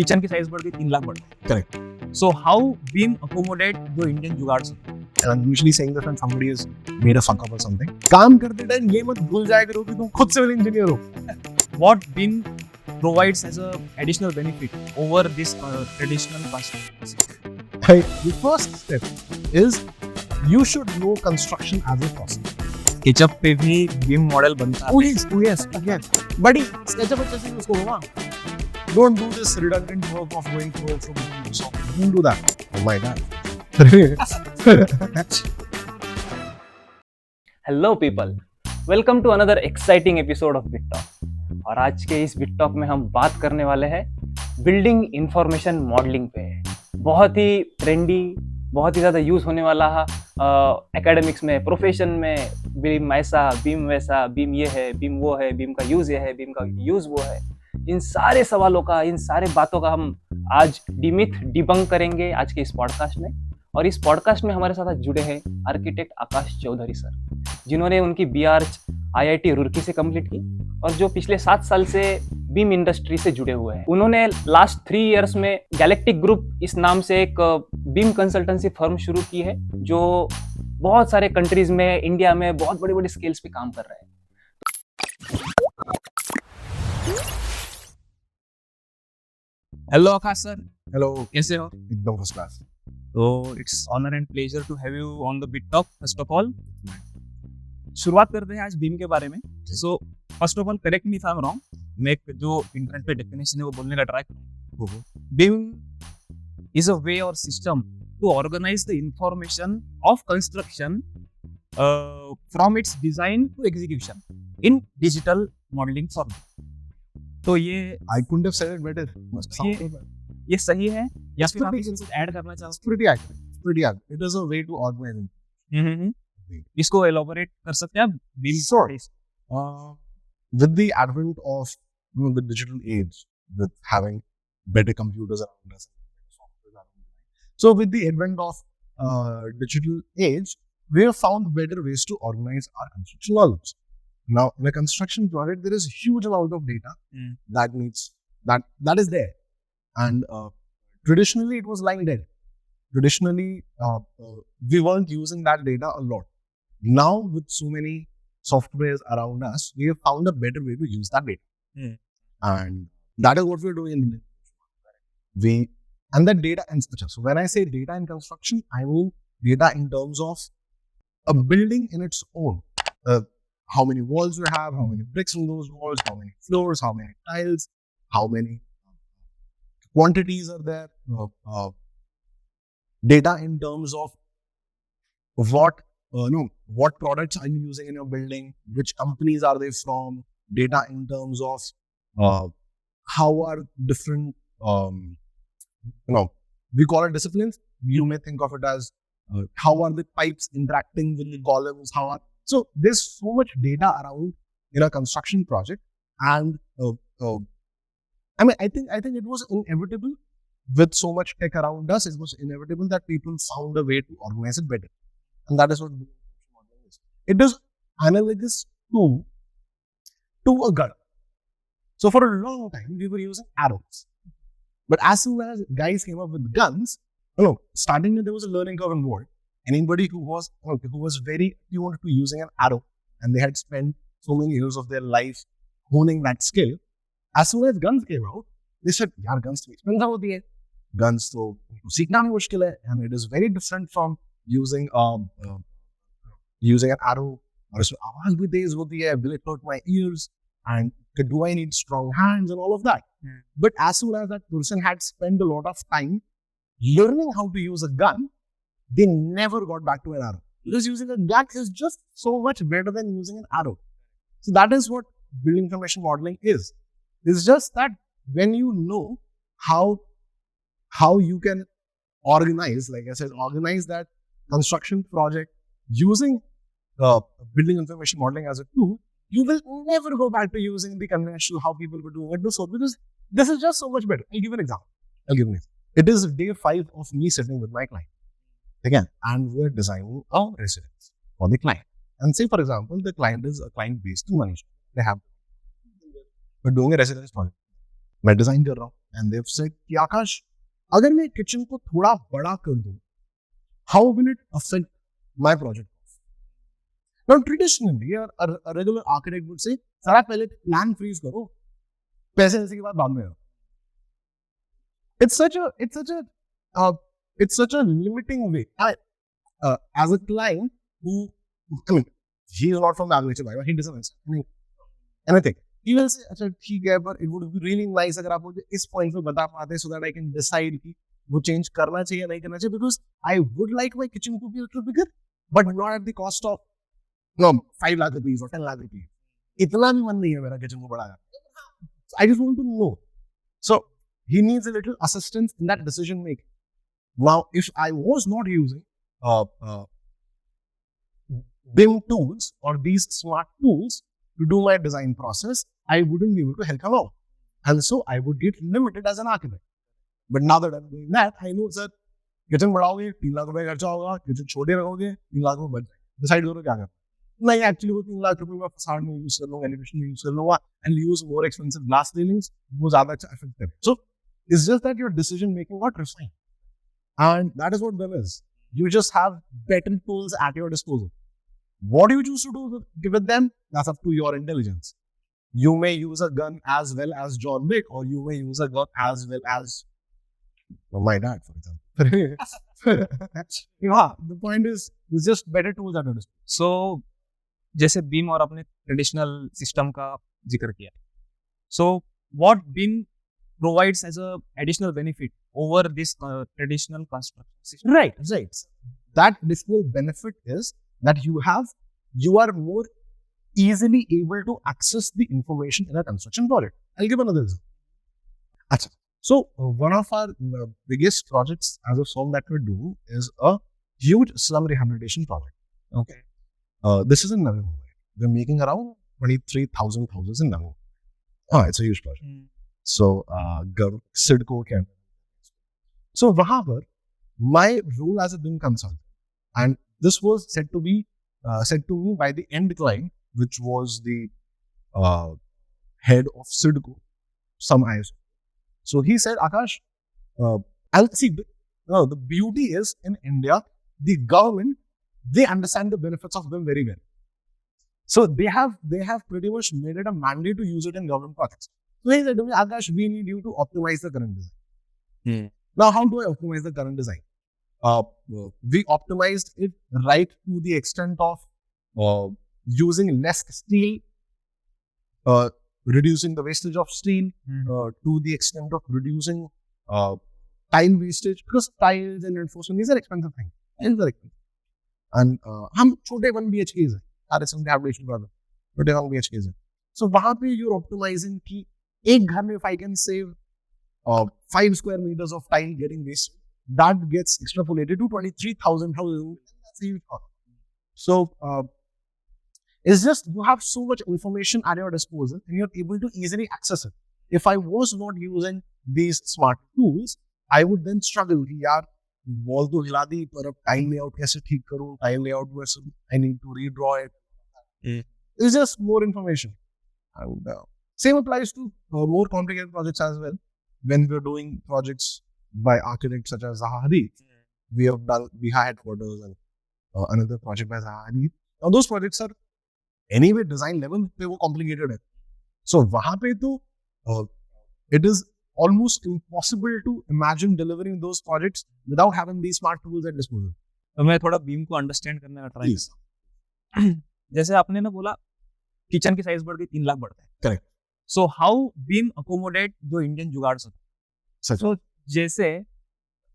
Kitchen की size बढ़ गई 3 लाख बढ़ गई. Correct. So how BIM accommodate जो Indian जुगाड़ system? And I'm usually saying this when somebody has made a fuck up or something. काम करते टाइम ये मत भूल जाया करो कि तुम खुद सिविल इंजीनियर हो. What BIM provides as a additional benefit over this traditional consultancy? The first step is you should know construction as a process. SketchUp पे भी BIM मॉडल बनता है. Oh yes, again. Buddy, SketchUp अच्छे से उसको होगा. Don't do this redundant work of going to work from home. So don't do that. Oh my God. Hello people, welcome to another exciting episode of BitTalk. और आज के इस BitTalk में हम बात करने वाले हैं बिल्डिंग इंफॉर्मेशन मॉडलिंग पे. बहुत ही ट्रेंडी, बहुत ही ज़्यादा यूज़ होने वाला है एकेडमिक्स में, प्रोफेशन में. बीम ऐसा, बीम वैसा, बीम ये है, बीम वो है, बीम का यूज़ ये है, बीम का यूज़ वो है. इन सारे सवालों का, इन सारे बातों का हम आज डिमिथ डिबंक करेंगे आज के इस पॉडकास्ट में. और इस पॉडकास्ट में हमारे साथ आज जुड़े हैं आर्किटेक्ट आकाश चौधरी सर, जिन्होंने उनकी BR IIT रुड़की से कंप्लीट की और जो पिछले 7 साल से बीम इंडस्ट्री से जुड़े हुए हैं. उन्होंने लास्ट 3 इयर्स में गैलेक्टिक ग्रुप इस नाम से एक बीम कंसल्टेंसी फर्म शुरू की है, जो बहुत सारे कंट्रीज में, इंडिया में बहुत बड़े बड़े स्केल्स पे काम कर रहे हैं. Hello Akash sir, Hello. कैसे हो? एकदम फर्स्ट क्लास. तो it's honour and pleasure to have you on the BitTalk. First of all शुरुआत करते हैं आज बीम के बारे में. So first of all correct me if I am wrong. मैं एक जो इंटरनेट पे डेफिनेशन है वो बोलने का ट्राई करूँ. बीम इज अ वे और system to organize the information of construction from its design to execution in digital modelling form. तो ये I couldn't have said it better. ये सही है या फिर आप इसमें कुछ ऐड करना चाहो? Pretty accurate. Pretty accurate. It is a way to organize. इसको एलोबोरेट कर सकते हैं आप? Sure. With the advent of the digital age, with having better computers around us, so with the advent of digital age, we have found better ways to organize our construction knowledge. Now, in a construction project, there is a huge amount of data that is there, and traditionally it was lying dead. Traditionally, we weren't using that data a lot. Now, with so many softwares around us, we have found a better way to use that data, and that is what we're doing. And that data, so when I say data in construction, I mean data in terms of a building in its own. How many walls we have, how many bricks on those walls, how many floors, how many tiles, how many quantities are there. Data in terms of what products are you using in your building, which companies are they from. Data in terms of how are different, we call it disciplines. You may think of it as how are the pipes interacting with the columns, so there's so much data around in a construction project, and I think it was inevitable with so much tech around us. It was inevitable that people found a way to organize it better, and that is what modeling is. It is analogous to a gun. So for a long time we were using arrows, but as soon as guys came up with guns, starting there was a learning curve involved. Anybody who was very attuned to using an arrow, and they had spent so many years of their life honing that skill, as soon as guns came out, they said, "Yaar, guns to expensive hoti hai. Guns to seekhna bhi mushkil hai, and it is very different from using an arrow. Aur isme awaaz bhi tez hoti hai. Will it hurt my ears? And do I need strong hands and all of that?" But as soon as that person had spent a lot of time learning how to use a gun, they never got back to an arrow. Because using a gun is just so much better than using an arrow. So that is what building information modeling is. It's just that when you know how you can organize, like I said, organize that construction project using building information modeling as a tool, you will never go back to using the conventional how people were doing it before, because this is just so much better. I'll give an example. It is day 5 of me sitting with my client. Again, and we're designing a residence for the client. And say, for example, the client is a client based in Malaysia. We're doing a residence project. मैं design कर रहा हूँ. and they've said कि आकाश अगर मैं kitchen को थोड़ा बड़ा कर दूं, how will it affect my project? Now traditionally a regular architect would say सारा पहले plan freeze करो, पैसे ऐसे के बाद में हो. It's such a limiting way. As a client who, I mean, he is not from the agriculture background, he doesn't understand anything. He will say, अच्छा ठीक है, but it would be really nice अगर आप मुझे इस point पे बता पाते so that I can decide कि वो change करना चाहिए या नहीं करना चाहिए, because I would like my kitchen to be a little bigger, but not at the cost of 5 lakh rupees or 10 lakh rupees. इतना भी मन नहीं है मेरा kitchen को बढ़ाया. I just want to know. So he needs a little assistance in that decision making. Now, if I was not using BIM tools or these smart tools to do my design process, I wouldn't be able to help him out. And so I would get limited as an architect. But now that I'm doing that, I know, sir, kitchen बढ़ाओगे 3 lakh रुपए खर्चा होगा, kitchen छोटे रखोगे 3 लाख रुपए बच जाएंगे. Decide करो क्या करना. नहीं, actually वो 3 लाख रुपए मैं facade में use कर लूँगा, elevation में use कर लूँगा, and use more expensive glass ceilings, वो ज़्यादा अच्छा effect करे. So it's just that your decision making got refined. And that is what BIM is. You just have better tools at your disposal. What you choose to do with them, that's up to your intelligence. You may use a gun as well as John Wick, or you may use a gun as well as my dad, for example. Yeah, the point is, it's just better tools at your disposal. So, जैसे BIM और अपने traditional system का जिक्र किया. So, what BIM provides as a additional benefit over this traditional construction system? Right. That additional benefit is that you are more easily able to access the information in a construction project. I'll give another example. Achha. So one of our biggest projects as a firm that we do is a huge slum rehabilitation project. Okay. This is in Navi Mumbai. We're making around 23,000 houses in Navi Mumbai. It's a huge project. So SIDCO can. So wahan par my role as a BIM consultant, and this was said to me by the end client, which was the head of SIDCO, some ISO. So he said, Akash, and see, the beauty is in India, the government, they understand the benefits of BIM very well. So they have pretty much made it a mandate to use it in government projects. So he said to me, Akash, we need you to optimize the current design. Now, how do I optimize the current design? We optimized it right to the extent of using less steel, reducing the wastage of steel, to the extent of reducing tile wastage, because tiles and reinforcement, these are expensive things. And हम छोटे 1 BHKs हैं, RSM rehabilitation project, छोटे 1 BHKs हैं. So वहाँ पे you're optimizing कि एक घर में if I can save 5 square meters of tile getting wasted, that gets extrapolated to 23,000 houses. That's a huge cost. So it's just you have so much information at your disposal and you're able to easily access it. If I was not using these smart tools, I would then struggle कि यार wall तो हिला दी पर अब tile layout कैसे ठीक करूँ, tile layout वैसे I need to redraw it. It's just more information. And same applies to more complicated projects as well. When we're doing projects by architects such as Zaha Hadid, we have done Biha headquarters and another project by Zaha Hadid. Now those projects are anyway design level पे वो complicated है. So वहाँ पे तो it is almost impossible to imagine delivering those projects without having these smart tools at disposal. तो मैं थोड़ा BIM को understand करने का try करता हूँ. जैसे आपने ना बोला किचन की साइज बढ़ गई 3 लाख बढ़ता है. Correct. So how BIM accommodate जो इंडियन जुगाड़ सकता है. So जैसे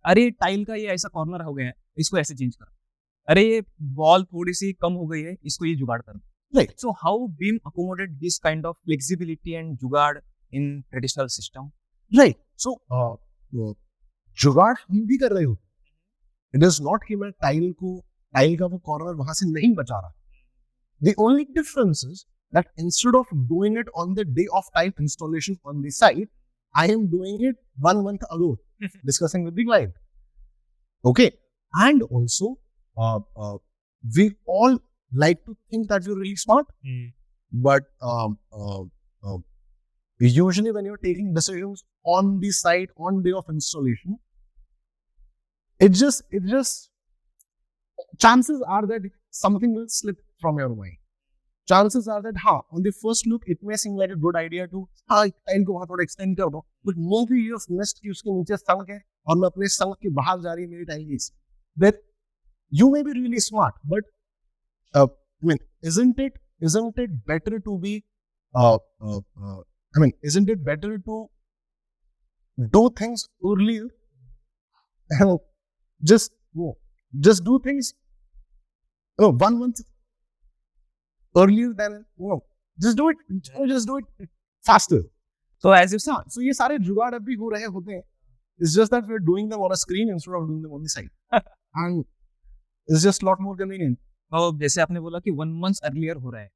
अरे टाइल का ये ऐसा कॉर्नर हो गया है, इसको ऐसे चेंज करो. अरे ये वॉल थोड़ी सी कम हो गई है, इसको ये जुगाड़ करो. Right. So how BIM accommodate this kind of flexibility and जुगाड़ in traditional system? Right. So जुगाड़ हम भी कर रहे हो. It is not कि मैं टाइल का वो कॉर्नर वहां से नहीं बचा रहा. The only difference is that instead of doing it on the day of tile installation on the site, I am doing it 1 month ago, discussing with the client. Okay. And also, we all like to think that we're really smart, but usually when you're taking decisions on the site on day of installation, it just chances are that something will slip from your mind. Chances are that on the first look it may seem like a good idea to tile को वहाँ थोड़ा extend कर दो, but maybe you've missed कि उसके नीचे संक है और मैं अपने संक के बाहर जा रही है मेरी टाइल की. That you may be really smart, but I mean, isn't it better to be isn't it better to do things earlier and just do things 1 month earlier than just do it faster. So as you said, So ये सारे जुगाड़ अभी हो रहे होते हैं. It's just that we're doing them on a screen instead of doing them on the site. And it's just a lot more convenient. तो जैसे आपने बोला कि 1 month earlier हो रहा है,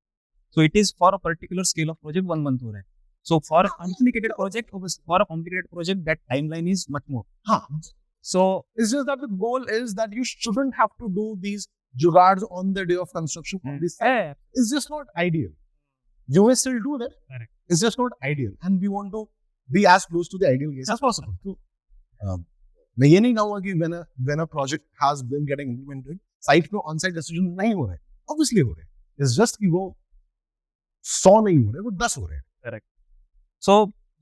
so it is for a particular scale of project 1 month हो रहा है. So for a complicated project, that timeline is much more. So it's just that the goal is that you shouldn't have to do these jugards on the day of construction. It's just not ideal. You may still do that. Correct. It's just not ideal, and we want to be as close to the ideal case as possible. मैं ये नहीं कहूँगा कि when a project has been getting implemented, site पे on-site decision नहीं हो रहे, obviously हो रहे. It's just कि वो 100 नहीं हो रहे, वो 10 हो रहे. Correct. So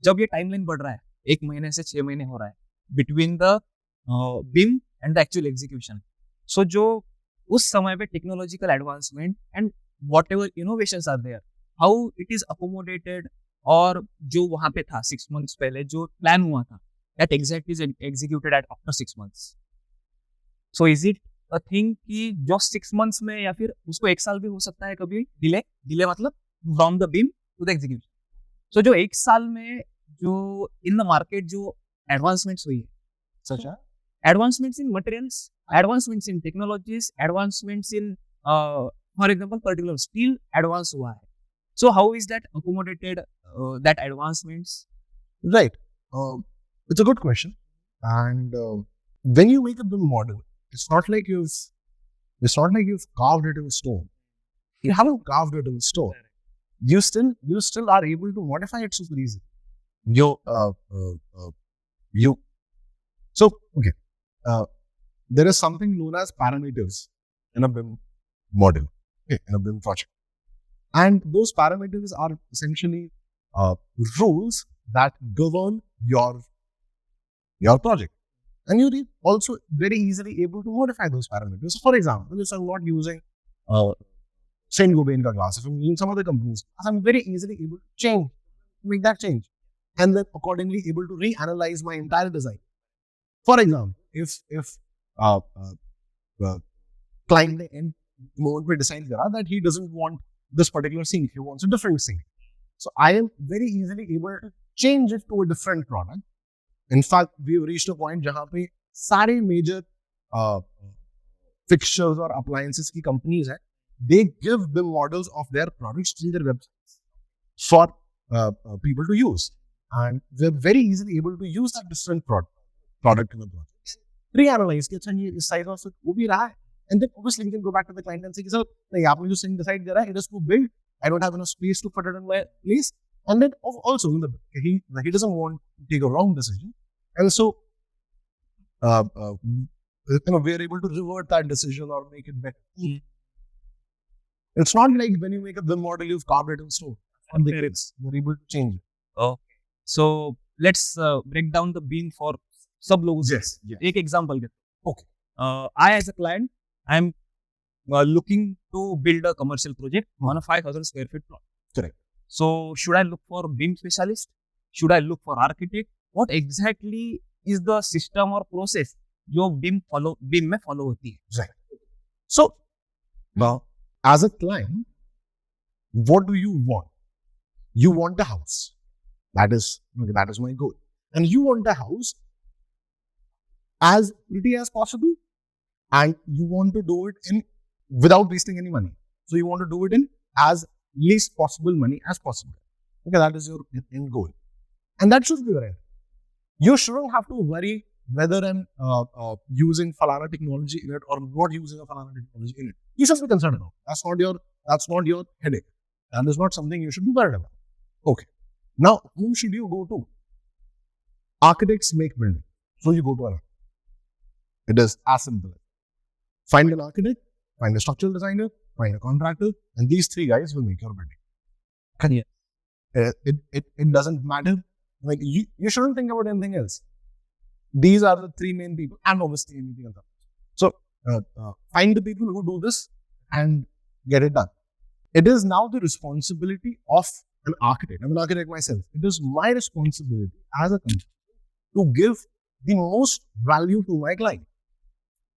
जब ये टाइमलाइन बढ़ रहा है 1 महीने से 6 महीने हो रहा है between the BIM and the actual execution. So जो उस समय पे technological advancement and whatever innovations are there, how it is accommodated, और जो वहाँ पे था 6 months पहले जो प्लान हुआ था, that exactly is executed at after 6 months. So is it a thing कि जो 6 months में या फिर उसको 1 साल भी हो सकता है कभी डिले मतलब from the BIM to the execution. So जो 1 साल में जो in the market जो advancements हुई है, Such as advancements in materials, advancements in technologies, advancements in for example particular steel advance हुआ है. So how is that accommodated, that advancements? right? It's a good question. And when you make a BIM model, it's not like you've carved it in stone. You haven't carved it in stone. You still are able to modify it super easily. There is something known as parameters in a BIM model, in a BIM project. And those parameters are essentially rules that govern your project. And you're also very easily able to modify those parameters. So for example, if I'm not using Saint Gobain ka glass, if I'm using some other companies, I'm very easily able to make that change. And then accordingly able to reanalyze my entire design. For example, if client ने end moment पे decide करा that he doesn't want this particular sink, he wants a different sink. So I am very easily able to change it to a different product. In fact, we've reached a point जहाँ पे सारे major fixtures or appliances की companies हैं, they give BIM models of their products to their websites for people to use. And we're very easily able to use that different product in the project. Reanalyze कि अच्छा ये इस size of वो भी रहा है. And then obviously we can go back to the client and say, sir, नहीं आपने जो sink decide करा है, it is too big. I don't have enough space to put it in my place. And then also he doesn't want to take a wrong decision. And so we're able to revert that decision or make it better. It's not like when you make a BIM model, you've carved it in stone. And you're able to change it. Okay. So let's break down the BIM for सब लोगों से. Yes. एक example देते. Okay. I as a client, I'm looking to build a commercial project on a 5,000 square feet plot. Correct. So should I look for BIM specialist? Should I look for architect? What exactly is the system or process जो BIM में follow होती है? Right. So now, as a client, what do you want? You want a house. That is my goal. And you want a house as pretty as possible, and you want to do it without wasting any money. So you want to do it in as least possible money as possible. Okay, that is your end goal. And that should be right. You shouldn't have to worry whether I'm using Falana technology in it or not using a Falana technology in it. You should be concerned about. That's not your headache. That is not something you should be worried about. Okay. Now, whom should you go to? Architects make building. So you go to an architect. It is as simple. Find an architect, find a structural designer, find a contractor, and these three guys will make your building. It doesn't matter. Like you shouldn't think about anything else. These are the three main people, and obviously anything else. So find the people who do this and get it done. It is now the responsibility of an architect. I'm an architect myself. It is my responsibility as a consultant to give the most value to my client.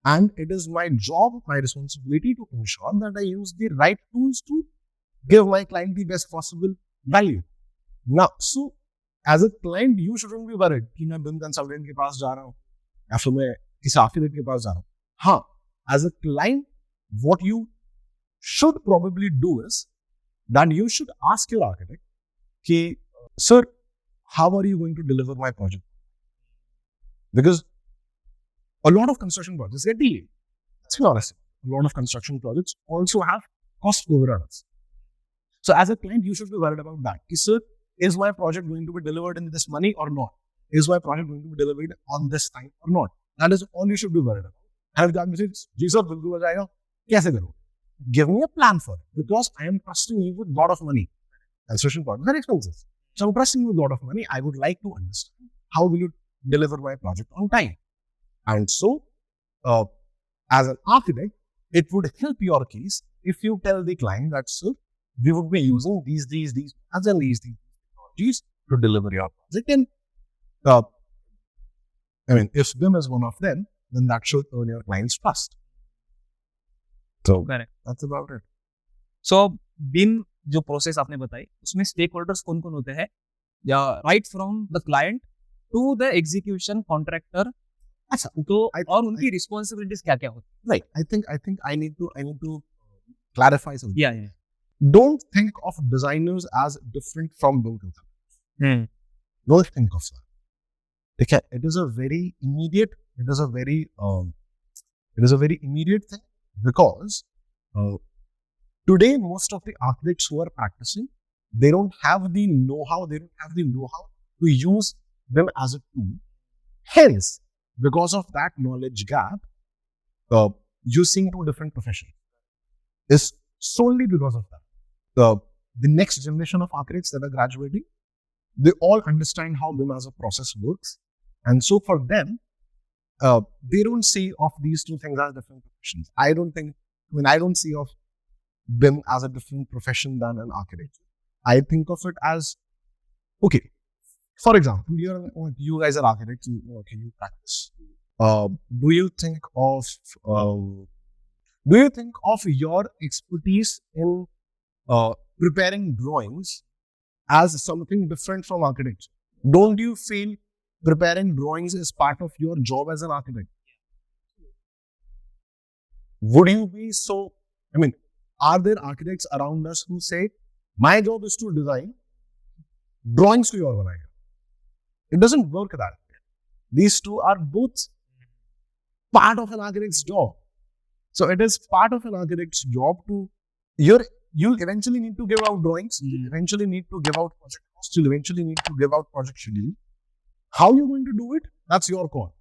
And it is my job, my responsibility to ensure that I use the right tools to give my client the best possible value. Now, so as a client, you shouldn't be worried कि मैं BIM consultant के पास जा रहा हूँ या फिर मैं किसी architect के पास जा रहा हूँ. हाँ, as a client, what you should probably do is that you should ask your architect कि, sir, how are you going to deliver my project? Because a lot of construction projects get delayed. Let's be honest. A lot of construction projects also have cost overruns. So as a client, you should be worried about that. Sir, is my project going to be delivered in this money or not? Is my project going to be delivered on this time or not? That is all you should be worried about. And if that says, ji sir, बिल्कुल हो जाएगा, कैसे करो? Give me a plan for it, because I am trusting you with a lot of money. Construction projects are expensive. So I'm trusting you with a lot of money. I would like to understand how will you deliver my project on time. And so, as an architect, it would help your case if you tell the client that, sir, we would be using these technologies to deliver your project. And I mean, if BIM is one of them, then that should earn your client's trust. So Correct. that's about it. So BIM जो process आपने बताई उसमें stake holders कौन कौन होते हैं, या right from the client to the execution contractor, अच्छा, तो और उनकी रिस्पॉन्सिबिलिटीज क्या क्या होती Right. I think I need to clarify something. है? या Don't think of designers as different from BIM consultants. Don't think of that. Okay, it is a very immediate thing, because today most of the architects who are practicing, they don't have the know-how to use them as a tool. Hence, because of that knowledge gap, you're seeing two different professions. It's solely because of that. The next generation of architects that are graduating, they all understand how BIM as a process works. And so for them, they don't see of these two things as different professions. I don't see of BIM as a different profession than an architect. I think of it as, okay, for example, you guys are architects, you practice. Do you think of your expertise in preparing drawings as something different from architecture? Don't you feel preparing drawings is part of your job as an architect? Would you be so, are there architects around us who say, my job is to design, drawings to your banayega? It doesn't work that way. These two are both part of an architect's job. So it is part of an architect's job to, you'll eventually need to give out drawings, you'll eventually need to give out project costs, you'll eventually need to give out project schedule. How you're going to do it, that's your call.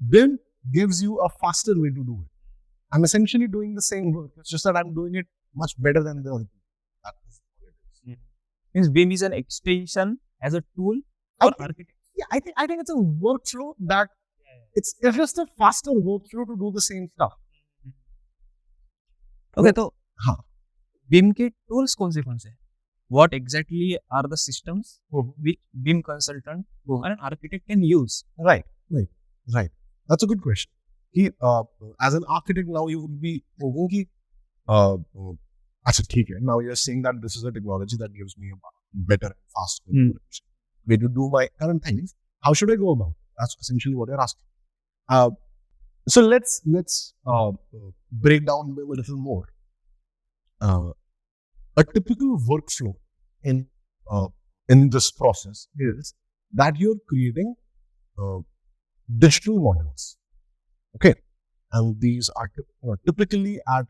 BIM gives you a faster way to do it. I'm essentially doing the same work. It's just that I'm doing it much better than the other people. That is what it is. Means BIM is an extension as a tool for architects. Yeah, I think it's a workflow that it's just a faster workflow to do the same stuff. Okay, तो हाँ, BIM के tools कौन से हैं? What exactly are the systems which BIM consultant or an architect can use? Right. That's a good question. As an architect now, you would be thinking now you're saying that this is a technology that gives me a better and faster way to do my current things. How should I go about it? That's essentially what you're asking. So let's break down BIM a little more. A typical workflow in this process is that you're creating digital models. Okay, and these are typically at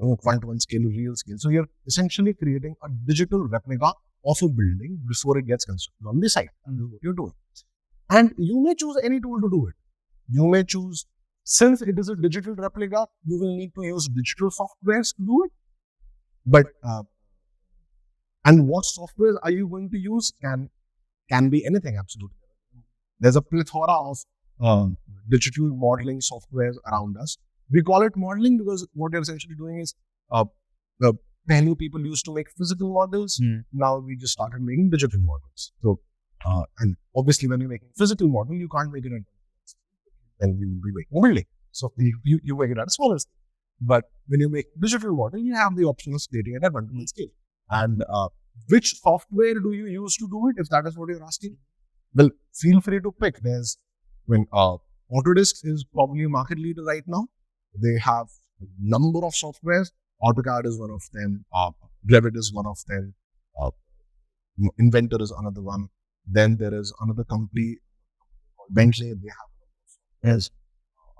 1-to-1 scale, real scale. So you're essentially creating a digital replica of a building before it gets constructed on the site. And this is what you're doing. And you may choose any tool to do it. You may choose, since it is a digital replica, you will need to use digital softwares to do it. But and what software are you going to use can be anything, absolutely. There's a plethora of digital modeling softwares around us. We call it modeling because what you're essentially doing is many people used to make physical models. Now we just started making digital models. So and obviously when you're making physical model, you can't make it at then you will be making building. So you make it at a smaller scale. But when you make digital model, you have the option of scaling it at 1 scale. And which software do you use to do it? If that is what you're asking, well, feel free to pick. There's Autodesk is probably a market leader right now. They have a number of softwares. AutoCAD is one of them. Revit is one of them. Inventor is another one. Then there is another company called Bentley. They have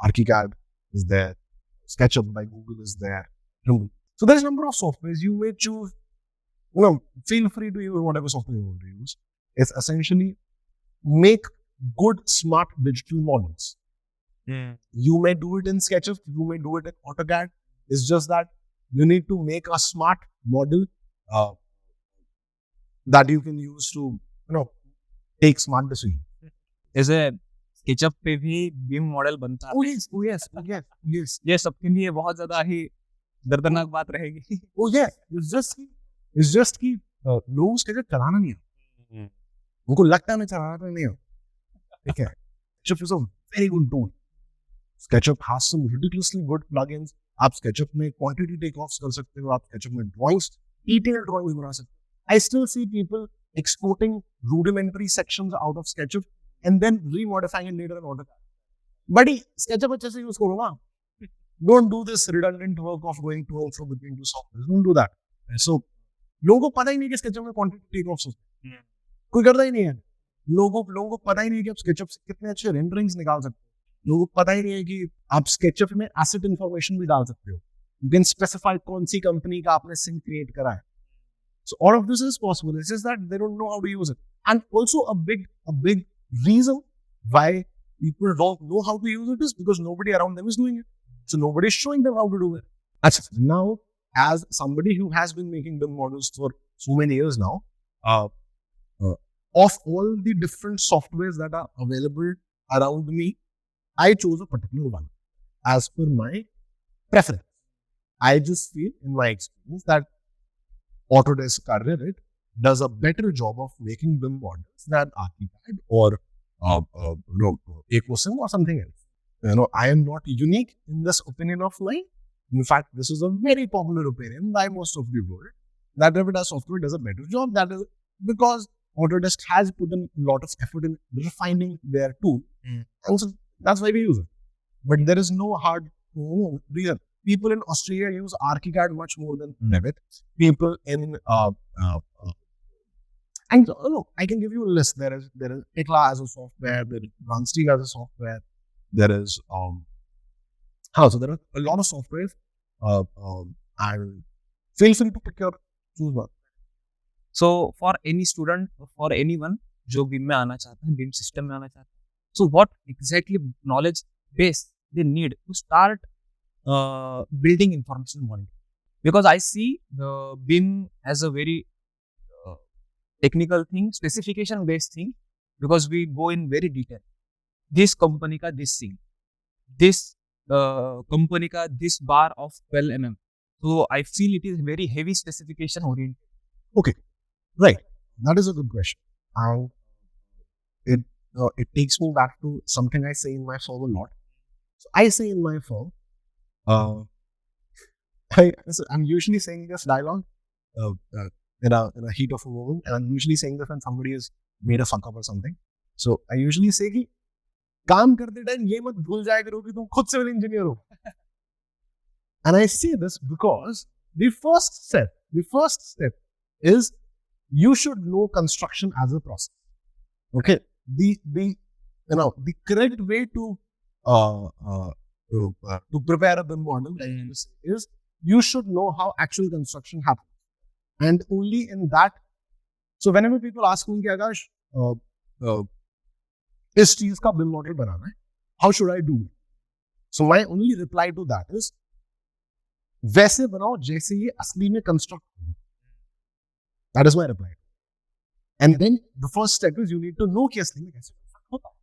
ArchiCAD is there. SketchUp by Google is there. So there's a number of softwares. You may choose, feel free to use whatever software you want to use. It's essentially make good, smart digital models. You may do it in SketchUp, you may do it in AutoCAD. It's just that you need to make a smart model that you can use to, take smart decisions. जैसे SketchUp पे भी BIM model बनता है. Yes. ये सबके लिए बहुत ज्यादा ही दर्दनाक बात रहेगी. It's just कि लोगों SketchUp चलाना नहीं है. उनको लगता है चलाना नहीं है. ठीक है. SketchUp is a very good tool. SketchUp has some ridiculously good plugins. आप SketchUp में quantity takeoffs कर सकते हो. आप SketchUp में drawings, detailed drawings बना सकते हो. I still see people exporting rudimentary sections out of SketchUp and then remodifying it later in AutoCAD. Buddy, SketchUp अच्छे से use करो ना. Don't do this redundant work of going to and fro between two softwares. Don't do that. So, लोगों को पता ही नहीं कि SketchUp में quantity takeoffs होते हैं. कोई करता ही नहीं है. लोगों को पता ही नहीं कि आप SketchUp से कितने अच्छे renderings निकाल सकते हो. लोगों को पता ही नहीं है कि आप SketchUp में asset information भी डाल सकते हो. You can specify कौन सी कंपनी का आपने sync create करा है. So all of this is possible. It's just that they don't know how to use it. And also a big reason why people don't know how to use it is because nobody around them is doing it. So nobody is showing them how to do it. Now, as somebody who has been making BIM models for so many years now, of all the different softwares that are available around me, I chose a particular one as per my preference. I just feel in my experience that Autodesk Revit does a better job of making BIM models than ArchiCAD or Ecosim or something else. I am not unique in this opinion of mine. In fact, this is a very popular opinion by most of the world that Revit as software does a better job. That is because Autodesk has put in a lot of effort in refining their tool, and so that's why we use it. But there is no hard reason. People in Australia use ArchiCAD much more than Revit. People in and look, I can give you a list. There is Tekla as a software. There is Runsteel as a software. There is so there are a lot of softwares. And feel free to pick your choose one. So for any student, for anyone जो BIM में आना चाहता है, BIM system में आना चाहता है, so what exactly knowledge base they need to start building information modeling? Because I see the BIM as a very technical thing, specification based thing, because we go in very detail. This company का this thing, this company का this bar of 12 mm. So I feel it is very heavy specification oriented. Okay, right. That is a good question. And it takes me back to something I say in my firm a lot. So I say in my firm, I'm usually saying this dialogue in a heat of a moment, and I'm usually saying this when somebody has made a fuck up or something. So I usually say कि काम करते time ये मत भूल जाया करो कि तुम खुद सिविल इंजीनियर हो. And I say this because the first step is you should know construction as a process. Okay, the correct way to prepare a BIM model is you should know how actual construction happens, and only in that So whenever people ask me कि आकाश इस चीज का BIM model बनाना है, how should I do it? So my only reply to that is वैसे बनाओ जैसे ये असली में कंस्ट्रक्ट होगा. That is my reply. And then the first step is you need to know कि असली में कैसे कंस्ट्रक्ट होता है.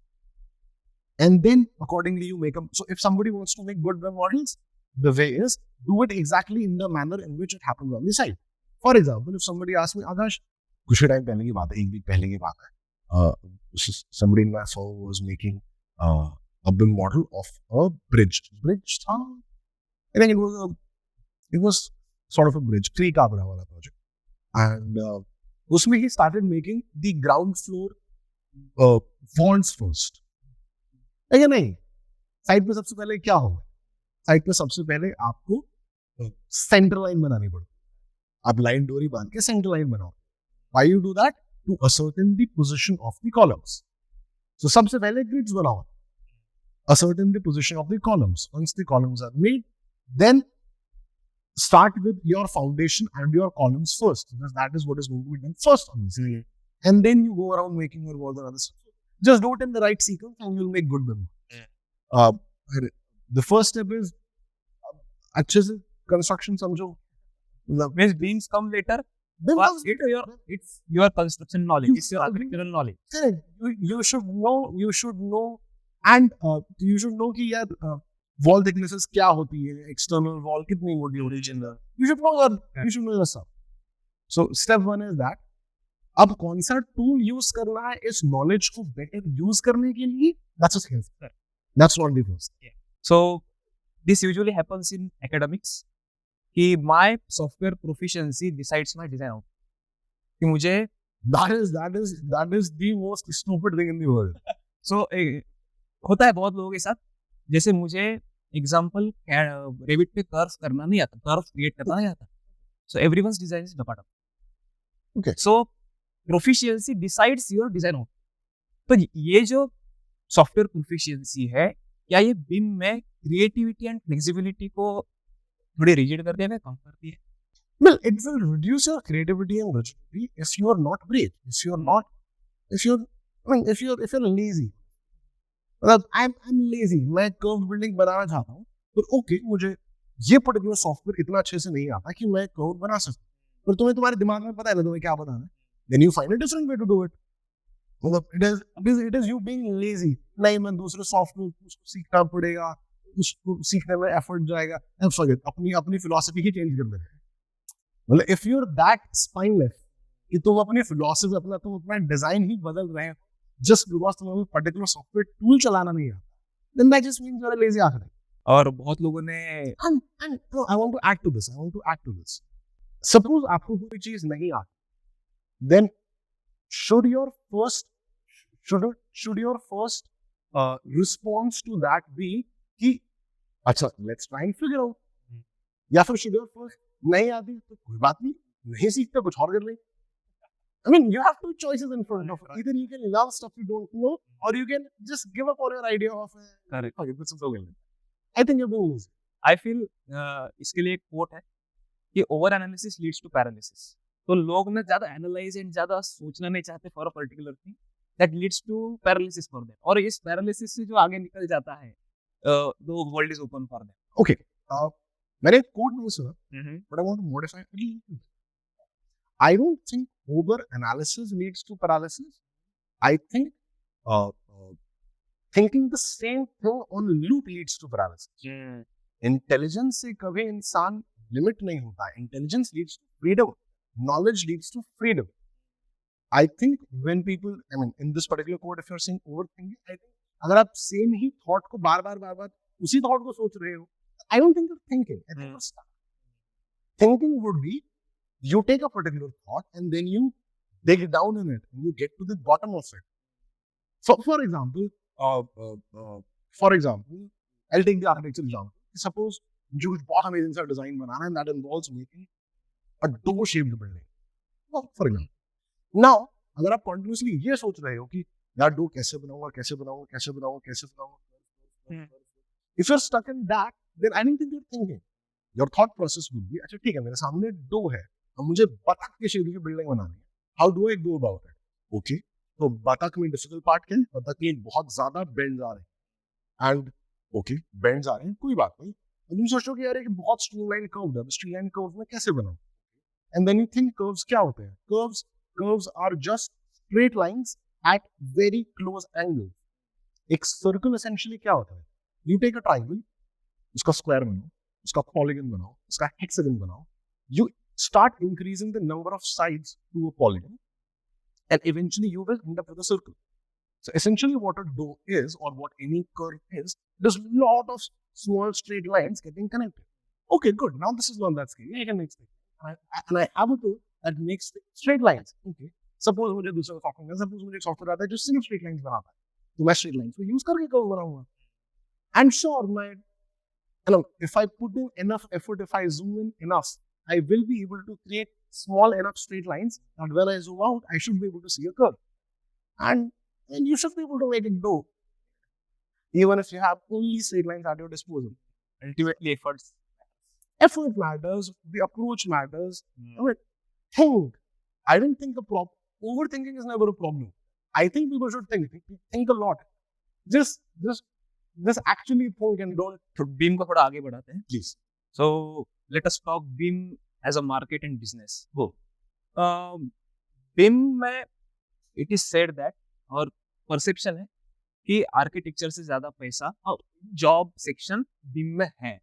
And then accordingly you make them. So if somebody wants to make good BIM models, the way is do it exactly in the manner in which it happens on the site. For example, if somebody asks me, Akash, कुछ time पहले की बात है, एक week पहले की बात है, somebody in my firm was making a BIM model of a bridge. I think it was sort of a bridge, creek आबरा वाला project, and उसमें he started making the ground floor walls first. या नहीं, side पे सबसे पहले क्या होगा? Side पे सबसे पहले आपको सेंटर लाइन बनानी पड़ती है. आप लाइन डोरी बांध के सेंटर लाइन बनाओ. Why you do that? To ascertain the position of the columns. So सबसे पहले grids बनाओ. Ascertain the position of the columns. Once the columns are made, then start with your foundation and your columns first, because that is what is going to be done first on this. And then you go around making your walls and other stuff. Just do it in the right sequence and you'll make good BIM. The first step is अच्छे से construction समझो. When beams come later, it's your construction knowledge, it's your architectural knowledge. Correct. You should know, and you should know कि यार wall thicknesses क्या होती है, external wall कितनी मोटी होती है. You should know that. You should know your stuff. So step one is that. अब कौन सा टूल यूज करना है इस नॉलेज को बेटर यूज करने के लिए, that's a skill. That's not the first. So this usually happens in academics कि my software proficiency decides my design output. कि मुझे that is the most stupid thing in the world. So होता है बहुत लोगों के साथ. जैसे मुझे एग्जांपल रेविट पे कर्व करना नहीं आता, कर्व क्रिएट करना नहीं आता. So everyone's design is डपाटा. Okay. So proficiency decides your design output. तो ये जो सॉफ्टवेयर प्रोफिशिएंसी है, क्या ये BIM में क्रिएटिविटी एंड फ्लेक्सिबिलिटी को थोड़ी रिजिड कर देगा, कम करती है? Well, it will reduce your creativity and rigidity if you are not brave. If you're lazy. मतलब I'm lazy. मैं कर्व बिल्डिंग बनाना चाहता हूँ, पर ओके मुझे ये पर्टिकुलर सॉफ्टवेयर इतना अच्छे से नहीं आता कि मैं कर्व बना सकूँ. पर तुम्हें तुम्हारे दिमाग में पता है ना तुम्हें क्या बनाना है. Then you find a different way to do it. मतलब it is you being lazy. नहीं, मैं दूसरे सॉफ्टवेयर उसको सीखना पड़ेगा, उसको सीखने में एफर्ट जाएगा. And forget, अपनी फिलॉसफी ही चेंज कर देना. मतलब if you're that spineless कि तुम अपनी फिलॉसफी तुम अपना डिजाइन ही बदल रहे हो just because तुम्हें पर्टिकुलर सॉफ्टवेयर टूल चलाना नहीं आता, then that just means you're a lazy architect. और बहुत लोगों ने and I want to add to this. Suppose आपको कोई चीज नहीं आती, then should your first response to that be कि अच्छा let's try and figure out, या फिर should your first नहीं आती तो कोई बात नहीं सीखते कुछ और कर ले. I mean, you have two choices in front of you. Either you can love stuff you don't know, or you can just give up on your idea of correct. Okay, this is okay. I think you're being lazy. I feel इसके लिए एक quote है कि over analysis leads to paralysis. तो लोग ना ज्यादा analyse and ज्यादा सोचना नहीं चाहते for a particular thing, that leads to paralysis for them. और इस पैरालिसिस से जो आगे निकल जाता है, the world is open for them. Okay. मैंने एक कोट नहीं सुना, but I want to modify it. I don't think over analysis leads to paralysis. I think thinking the same thing on loop leads to paralysis. Intelligence से कभी इंसान limit नहीं होता है. Intelligence leads to freedom. Knowledge leads to freedom. I think when people, I mean, in this particular quote, if you're saying overthinking, I think अगर आप same ही thought को बार बार उसी थॉट को सोच रहे हो, I don't think you're thinking. I think you're stuck. Thinking would be you take a particular thought and then you dig down in it and you get to the bottom of it. So, for example, I'll take the architecture example. Suppose you बहुत amazing सा design banana and that involves making a door-shaped building. Well, for example. Now, अगर आप continuously ये सोच रहे हो कि यार डोर कैसे बनाऊंगा, if you're stuck in that, then I don't think you're thinking. Your thought process would be, अच्छा ठीक है, मेरे सामने डो है, अब मुझे बतख के शेप की बिल्डिंग बनानी है. How do I go about it? Okay, तो बतख में डिफिकल्ट पार्ट क्या है? बतख में बहुत ज्यादा बेंड्स आ रहे हैं एंड ओके बेंड्स आ रहे हैं, कोई बात नहीं। तुम सोचो कि यार एक बहुत स्ट्रीमलाइन कर्व है, स्ट्रीमलाइन कर्व में कैसे बनाऊं? And then you think curves क्या होते हैं? Curves are just straight lines at very close angle. एक सर्कल एसेंशियली क्या होता है? यू टेक अ ट्राइंगल, उसका स्क्वायर बनाओ, उसका पॉलीगन बनाओ, उसका हेक्सागन बनाओ, you start increasing the number of sides to a polygon and eventually you will end up with a circle. So essentially what a dome is, or what any curve is, there's a lot of small straight lines getting connected. Okay, good. Now this is not that scary. I can make straight lines. And I have a tool that makes straight lines. Okay. Suppose मुझे दूसरा software, suppose मुझे एक software आता है जो सिर्फ straight lines बनाता है, तो मैं स्ट्रेट लाइंस को यूज करके कर्व बनाऊंगा. And sure, if I put in enough effort, if I zoom in enough, I will be able to create small enough straight lines that when I zoom out, I should be able to see a curve. And you should be able to make it do, even if you have only straight lines at your disposal. Ultimately, Effort matters, the approach matters. Think. I don't think overthinking is never a problem. I think people should think a lot. Just actually think and don't. तो BIM को थोड़ा आगे बढ़ाते हैं. Please. So let us talk BIM as a market and business. BIM में it is said that, और perception है कि आर्किटेक्चर से ज्यादा पैसा और जॉब सेक्शन BIM में है.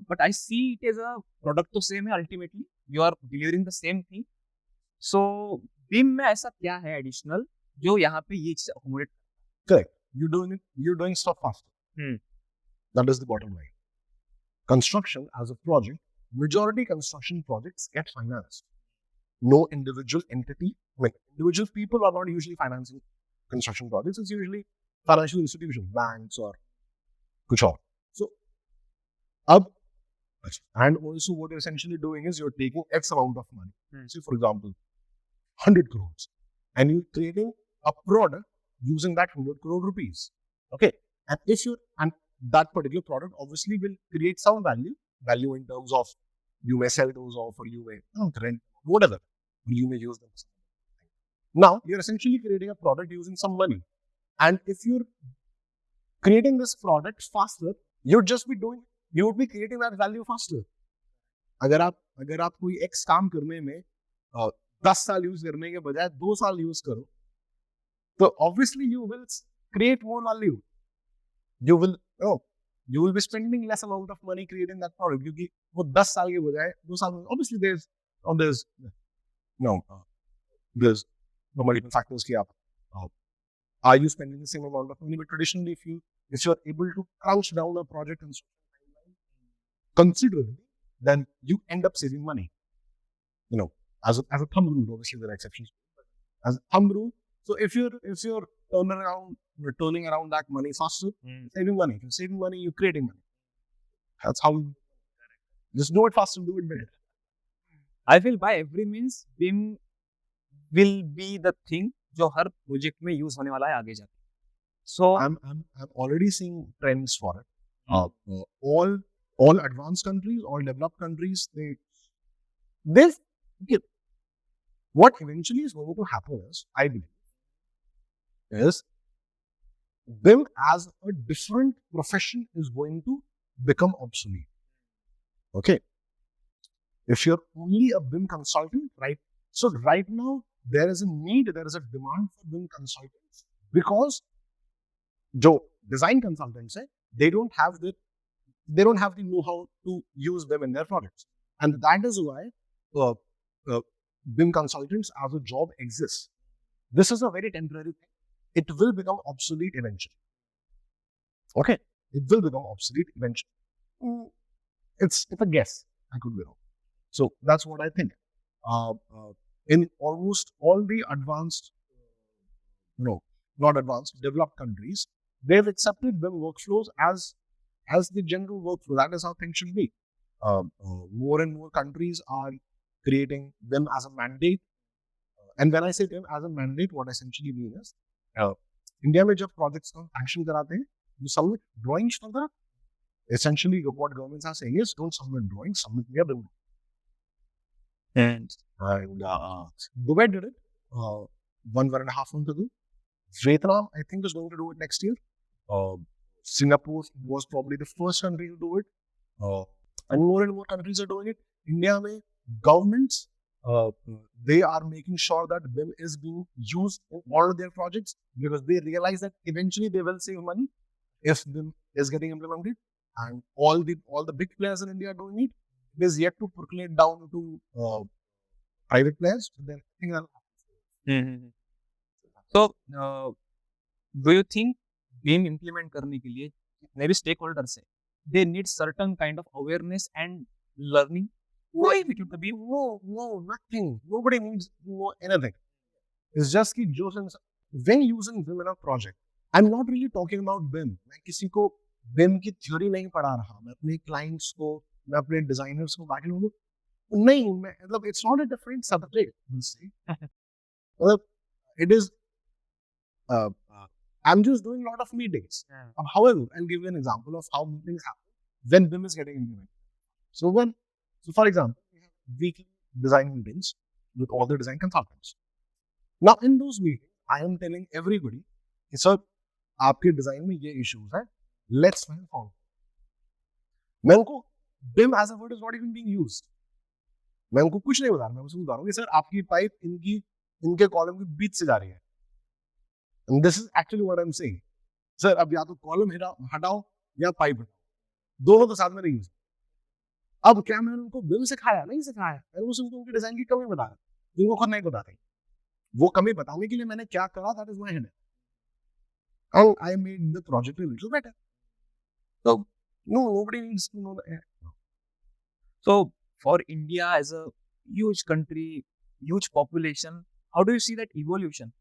But I see it as a product तो सेम है. Ultimately you are delivering the same thing. So BIM में ऐसा क्या है एडिशनल जो यहाँ पे ये चीज accommodate? Correct. You're doing stuff faster. That is the bottom line. Construction as a project, majority construction projects get financed. No individual entity, individual people are not usually financing construction projects. It's usually financial institutions, banks or kuch aur. So, and also what you're essentially doing is you're taking X amount of money. Say for example, 100 crores, and you're creating a product using that 100 crore rupees. Okay, and that particular product obviously will create some value in terms of you may sell those off, or you may rent, whatever, or you may use them. Now you're essentially creating a product using some money, and if you're creating this product faster, you would be creating that value faster. अगर आप कोई X काम करने में 10 साल use करने के बजाय 2 साल यूज करो, तो obviously you will create more value. You will be spending less amount of money creating that product, क्योंकि वो 10 साल के बजाय 2 साल में, obviously there's multiple factors कि आप are you spending the same amount of money? But traditionally, if you're able to crunch down a project and considerably, then you end up saving money. As a thumb rule, obviously there are exceptions. As a thumb rule, so if you're turning around that money faster, saving money. If you're saving money, you're creating money. That's how you just do it faster, do it better. I feel by every means BIM will be the thing जो हर project में use होने वाला है आगे जाके. So I'm already seeing trends for it. All advanced countries, all developed countries, what eventually is going to happen is, I believe, is BIM as a different profession is going to become obsolete. Okay. If you're only a BIM consultant, right? So right now there is a demand for BIM consultants, because जो design consultants है, they don't have the know-how to use BIM in their projects, and that is why BIM consultants as a job exists. This is a very temporary thing. It will become obsolete eventually. Okay, it will become obsolete eventually. It's a guess. I could be wrong. So that's what I think. In almost all the advanced, not advanced, developed countries, they've accepted BIM workflows as the general workflow. That is how things should be. More and more countries are creating BIM as a mandate. And when I say BIM as a mandate, what I essentially mean is, India में जब projects का action कराते हैं, you submit drawings for that. Essentially, what governments are saying is, don't submit drawings, submit your BIM. And And Dubai did it 1.5 months ago. Vietnam, I think, is going to do it next year. Singapore was probably the first country to do it. And more countries are doing it. India, mein, governments, they are making sure that BIM is being used in all of their projects because they realize that eventually they will save money if BIM is getting implemented. And all the big players in India are doing it. It is yet to percolate down to private players. So then I think that'll so do you think BIM implement करने के लिए जितने भी stakeholders हैं, they need certain kind of awareness and learning to execute the BIM? No, nothing. Nobody needs to know anything. It's just कि जो when using BIM in a project, I'm not really talking about BIM. मैं किसी को BIM की theory नहीं पढ़ा रहा. मैं अपने clients को, मैं अपने designers को बाकी लोगों को नहीं, मैं मतलब it's not a different subject. मतलब it is. I'm just doing a lot of meetings. However, I'll give you an example of how meetings happen when BIM is getting implemented. So for example, we have weekly design meetings with all the design consultants. Now, in those meetings, I am telling everybody, sir, आपके design में ये issues हैं, let's find out. मैं उनको BIM as a word is not even being used. मैं उनको कुछ नहीं बता रहा, मैं उनको बता रहा हूँ कि सर आपकी पाइप इनके कॉलम के बीच से जा रही है. And this is actually what I'm saying. Sir अब या तो कॉलम हटाओ या पाइप हटाओ, दोनों तो साथ में नहीं यूज. अब क्या मैंने उनको BIM सिखाया? नहीं सिखाया. मैंने बस उनको उनके डिजाइन की कमी बताया जिनको खुद नहीं बताते. वो कमी बताने के लिए मैंने क्या करा, that is my headache. And I made the project a little better. So nobody needs to know that. So for India as a huge country, huge population, how do you see that evolution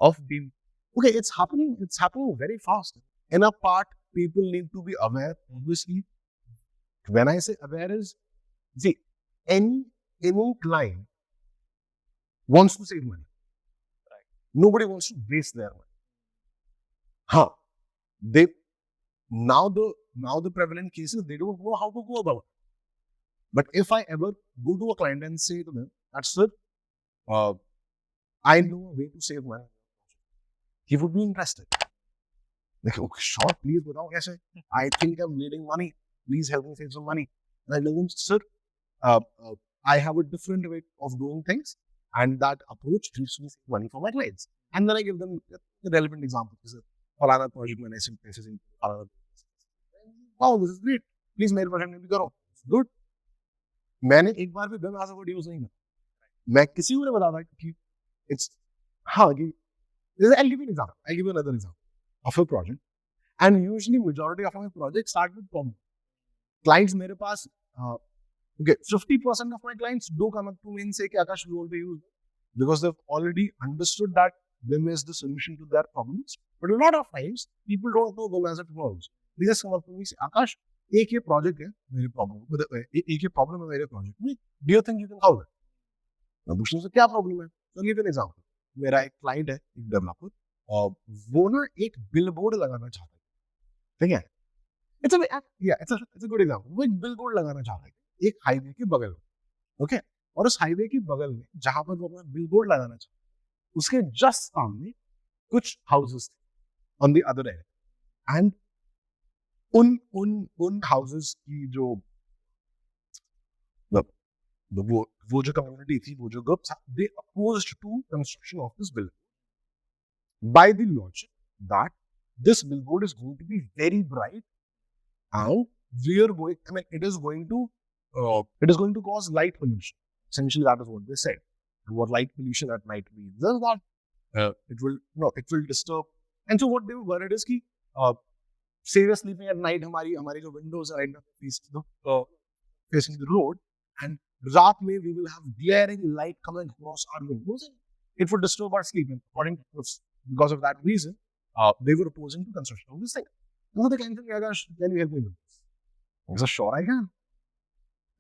of BIM? Okay, it's happening very fast. In a part, people need to be aware, obviously. When I say aware is, see, any client wants to save money. Right. Nobody wants to waste their money. Now the prevalent cases, they don't know how to go about it. But if I ever go to a client and say to them, that's it, I know a way to save money, he would be interested. Like, okay, sure, please, बताओ कैसे? I think I'm bleeding money. Please help me save some money. And I tell them, sir, I have a different way of doing things, and that approach helps me save money for my clients. And then I give them the relevant example. फलाना project मैंने ऐसे पैसे से wow, this is great. Please मेरे project में भी करो. Good. मैंने एक बार भी BIM as a word use नहीं किया. मैं किसी को नहीं बताता कि it's हाँ कि I'll give you an example. I'll give you another example of a project. And usually majority of my projects start with problem. Clients मेरे पास okay, 50% of my clients do come up to me and say कि Akash, we want to use it because they've already understood that BIM is the solution to their problems. But a lot of times people don't know BIM as it works. They just come up to me and say, Akash, एक ये project है मेरे problem, एक ये problem है मेरे project में. Do you think you can solve it? मैं पूछता हूँ क्या problem है? I'll give you an example. मेरा एक क्लाइंट है, एक डेवलपर, और वो ना एक बिलबोर्ड लगाना चाहता है. ठीक है? It's a good example. वो एक बिलबोर्ड लगाना चाहता है एक हाईवे के बगल में. ओके? और उस हाईवे के बगल में जहां पर वो अपना बिलबोर्ड लगाना चाहता है, उसके जस्ट सामने कुछ हाउसेस थे on the other and. And उन हाउसेस की जो वो जो कम्युनिटी थी, वो जो ग्रुप था, they opposed to construction of this billboard by the logic that this billboard is going to be very bright and it is going to cause light pollution. Essentially, that is what they said. And what light pollution at night means is that it will disturb. And so what they were worried is कि say we're sleeping at night, हमारी जो windows are right now facing the road, and रात में we will have glaring light coming across our windows. It would disturb our sleep. And because of that reason, they were opposing to construction of this thing. And so the client said, Akash, can you help me with this? I said, sure, I can.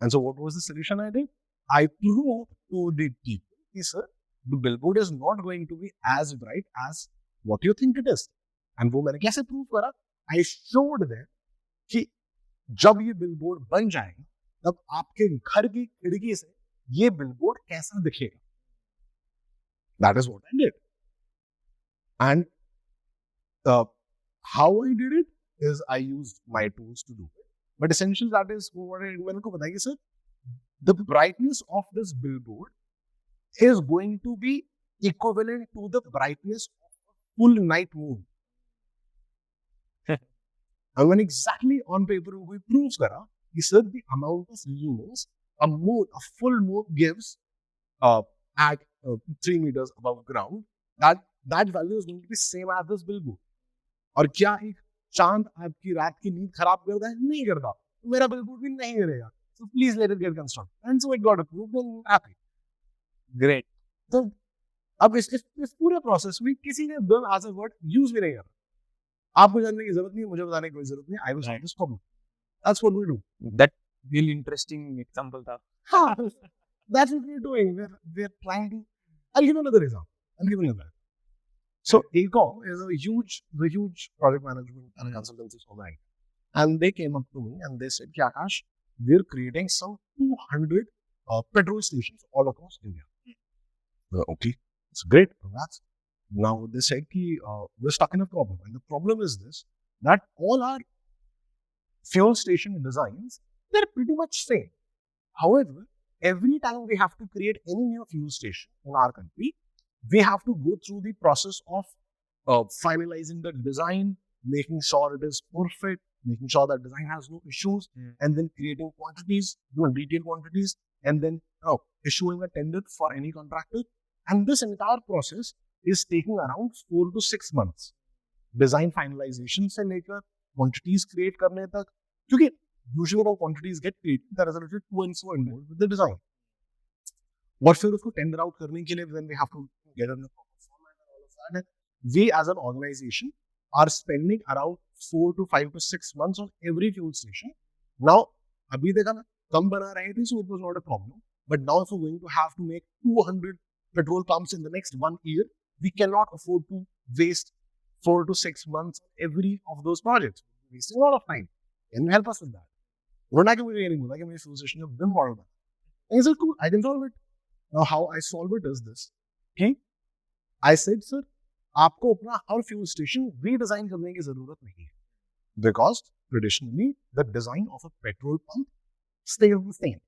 And so what was the solution I did? I proved to the people, sir, the billboard is not going to be as bright as what you think it is. And वो मैंने कैसे prove करा? I showed them कि जब ये billboard बन जाएगा, तब आपके घर की खिड़की से ये बिलबोर्ड कैसा दिखेगा. That is what I did. And how I did it is I used my tools to do it. But essentially that is what मैंने उनको बताया कि sir, the brightness of this billboard is going to be equivalent to the brightness of a full night moon. And when exactly on paper we proves kara, he said the amount of lumens a full moon gives at 3 meters above ground, that value is going to be same as this billboard. और क्या एक चांद आपकी रात की नींद खराब करता है? नहीं करता. तो मेरा बिलबोर्ड भी नहीं करेगा. So please let it get constructed. And so it got approved and I'm happy. Great. तो अब इस पूरे प्रोसेस में किसी ने BIM as a word use भी नहीं करा. आपको जानने की जरूरत नहीं, मुझे बताने की कोई जरूरत नहीं. I will solve this problem. That's what we do. That really interesting example था. हाँ, that's what we're doing. We're trying to. I'll give another example. So ACOM is the huge project management and consultancy firm, and they came up to me and they said, Akash, we're creating some 200 petrol stations all across India. Okay, it's great. Now they said we're stuck in a problem, and the problem is this: that all our fuel station designs, they're pretty much same. However, every time we have to create any new fuel station in our country, we have to go through the process of finalizing the design, making sure it is perfect, making sure that design has no issues, and then creating quantities, doing detailed quantities, and then issuing a tender for any contractor. And this entire process is taking around 4 to 6 months. Design finalization से लेकर quantities create करने तक, क्योंकि usually when quantities get created, there is a little to and so involved with the design. और फिर उसको tender out करने के लिए then we have to get in the proper format and all of that. And we as an organization are spending around 4 to 5 to 6 months on every fuel station. Now, अभी देखा ना, कम बना रहे थे, so it was not a problem. But now if we're going to have to make 200 petrol pumps in the next 1 year, we cannot afford to waste 4 to 6 months on every of those projects. We're wasting a lot of time. Can you help us with that? We're not going to do anymore. I can make fuel station of BIM model. And he said, cool, I can solve it. Now, how I solve it is this. Okay? I said, sir, आपको अपना हर fuel station redesign करने की जरूरत नहीं है. Because traditionally, the design of a petrol pump stays the same.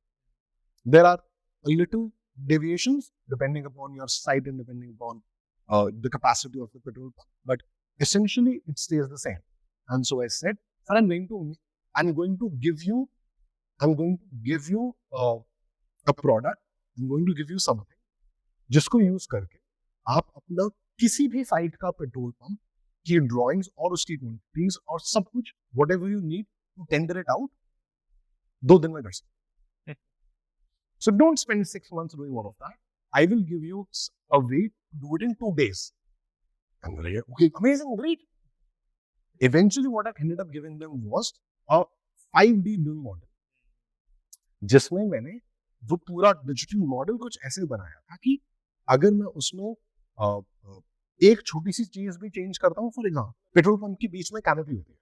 There are a little deviations depending upon your site and depending upon the capacity of the petrol pump, but essentially it stays the same. And so I said, sir, I'm going to give you a product. I'm going to give you something जिसको use करके आप अपना किसी भी site का petrol pump की drawings और उसकी क्वांटिटीज और सब कुछ whatever you need to tender it out 2 दिन में कर सकते. So don't spend 6 months doing all of that. I will give you a way to do it in 2 days. And they're like, okay, amazing, great. Eventually what I ended up giving them was a 5D BIM model, जिसमें मैंने वो पूरा digital model कुछ ऐसे बनाया था कि अगर मैं उसमें एक छोटी सी चीज भी चेंज करता हूँ, फॉर एग्जाम्पल पेट्रोल पंप के बीच में कैनोपी होती है